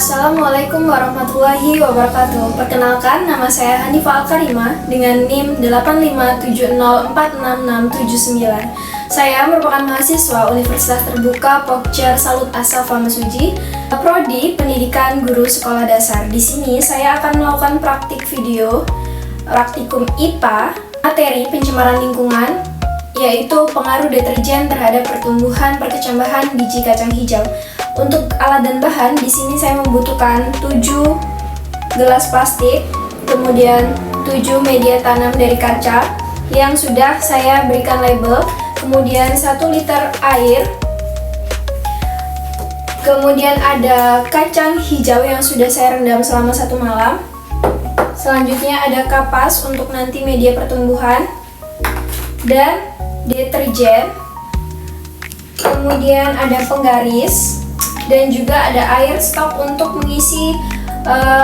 Assalamualaikum warahmatullahi wabarakatuh. Perkenalkan, nama saya Hanifah Al-Karimah dengan NIM 857046679. Saya merupakan mahasiswa Universitas Terbuka Pokja Salut Asaf Famasuji, Prodi Pendidikan Guru Sekolah Dasar. Di sini saya akan melakukan praktik video praktikum IPA, materi pencemaran lingkungan, yaitu pengaruh deterjen terhadap pertumbuhan perkecambahan biji kacang hijau. Untuk alat dan bahan, di sini saya membutuhkan 7 gelas plastik, kemudian 7 media tanam dari kaca yang sudah saya berikan label, kemudian 1 liter air, kemudian ada kacang hijau yang sudah saya rendam selama 1 malam. Selanjutnya ada kapas untuk nanti media pertumbuhan dan deterjen, kemudian ada penggaris, dan juga ada air stok untuk mengisi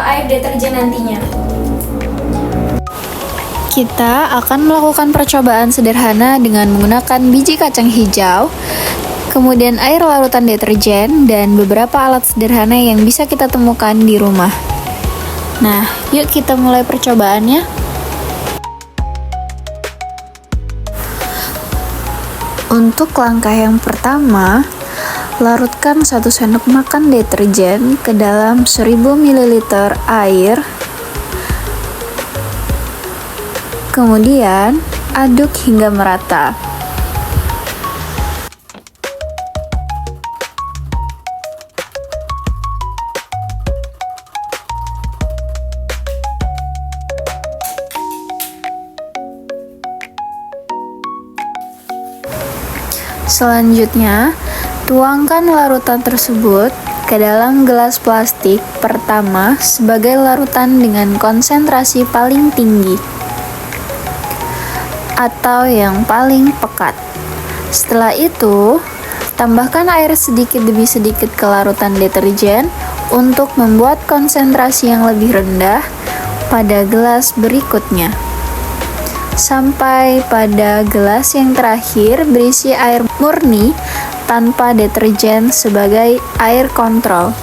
air deterjen nantinya. Kita akan melakukan percobaan sederhana dengan menggunakan biji kacang hijau, kemudian air larutan deterjen, dan beberapa alat sederhana yang bisa kita temukan di rumah. Nah, yuk kita mulai percobaannya. Untuk langkah yang pertama, larutkan 1 sendok makan deterjen ke dalam 1000 ml air. Kemudian, aduk hingga merata. Selanjutnya, tuangkan larutan tersebut ke dalam gelas plastik pertama sebagai larutan dengan konsentrasi paling tinggi atau yang paling pekat. Setelah itu, tambahkan air sedikit demi sedikit ke larutan deterjen untuk membuat konsentrasi yang lebih rendah pada gelas berikutnya. Sampai pada gelas yang terakhir berisi air murni tanpa deterjen sebagai air kontrol.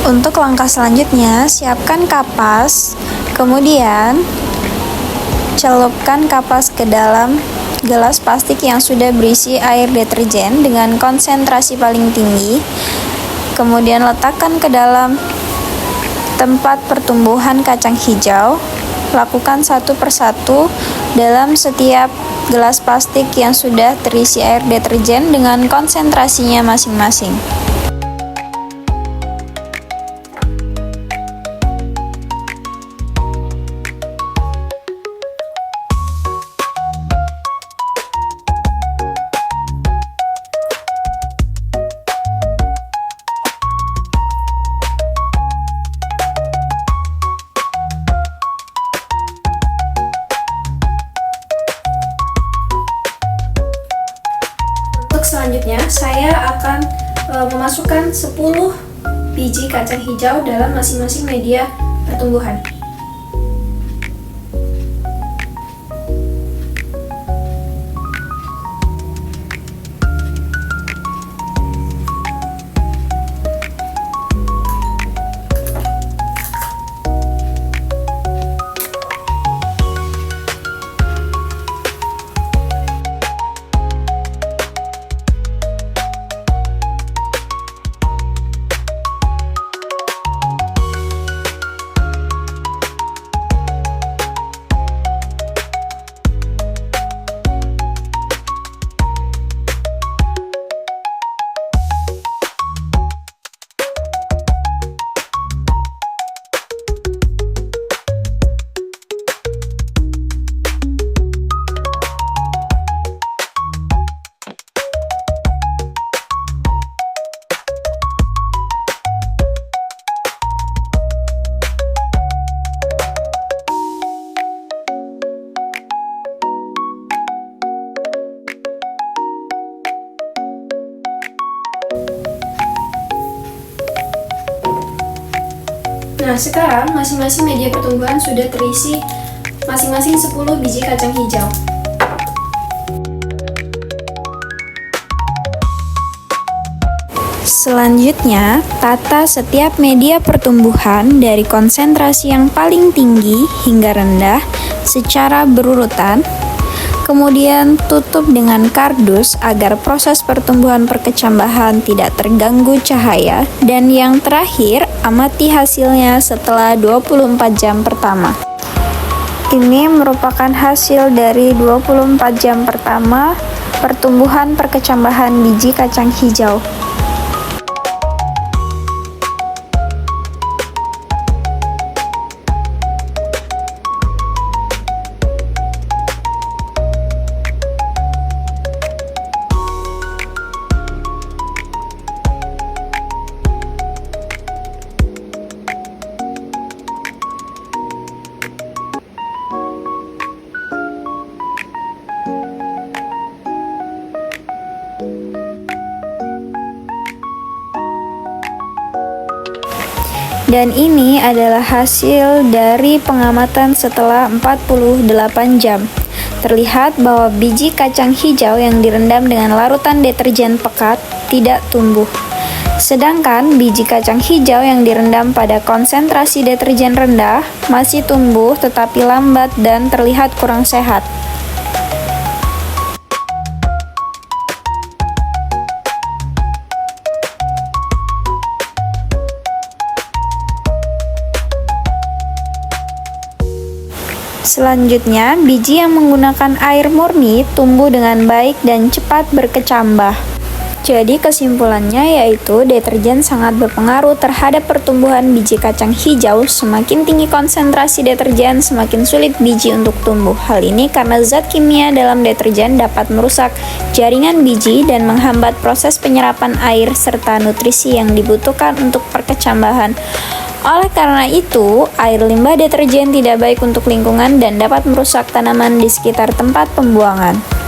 Untuk langkah selanjutnya, siapkan kapas, kemudian celupkan kapas ke dalam gelas plastik yang sudah berisi air deterjen dengan konsentrasi paling tinggi. Kemudian letakkan ke dalam tempat pertumbuhan kacang hijau. Lakukan satu persatu dalam setiap gelas plastik yang sudah terisi air deterjen dengan konsentrasinya masing-masing. Selanjutnya, saya akan memasukkan 10 biji kacang hijau dalam masing-masing media pertumbuhan. Nah, sekarang masing-masing media pertumbuhan sudah terisi masing-masing 10 biji kacang hijau. Selanjutnya, tata setiap media pertumbuhan dari konsentrasi yang paling tinggi hingga rendah secara berurutan. Kemudian tutup dengan kardus agar proses pertumbuhan perkecambahan tidak terganggu cahaya. Dan yang terakhir, amati hasilnya setelah 24 jam pertama. Ini merupakan hasil dari 24 jam pertama pertumbuhan perkecambahan biji kacang hijau. Dan ini adalah hasil dari pengamatan setelah 48 jam. Terlihat bahwa biji kacang hijau yang direndam dengan larutan deterjen pekat tidak tumbuh. Sedangkan biji kacang hijau yang direndam pada konsentrasi deterjen rendah masih tumbuh tetapi lambat dan terlihat kurang sehat. Selanjutnya, biji yang menggunakan air murni tumbuh dengan baik dan cepat berkecambah. Jadi kesimpulannya yaitu deterjen sangat berpengaruh terhadap pertumbuhan biji kacang hijau. Semakin tinggi konsentrasi deterjen, semakin sulit biji untuk tumbuh. Hal ini karena zat kimia dalam deterjen dapat merusak jaringan biji dan menghambat proses penyerapan air serta nutrisi yang dibutuhkan untuk perkecambahan. Oleh karena itu, air limbah deterjen tidak baik untuk lingkungan dan dapat merusak tanaman di sekitar tempat pembuangan.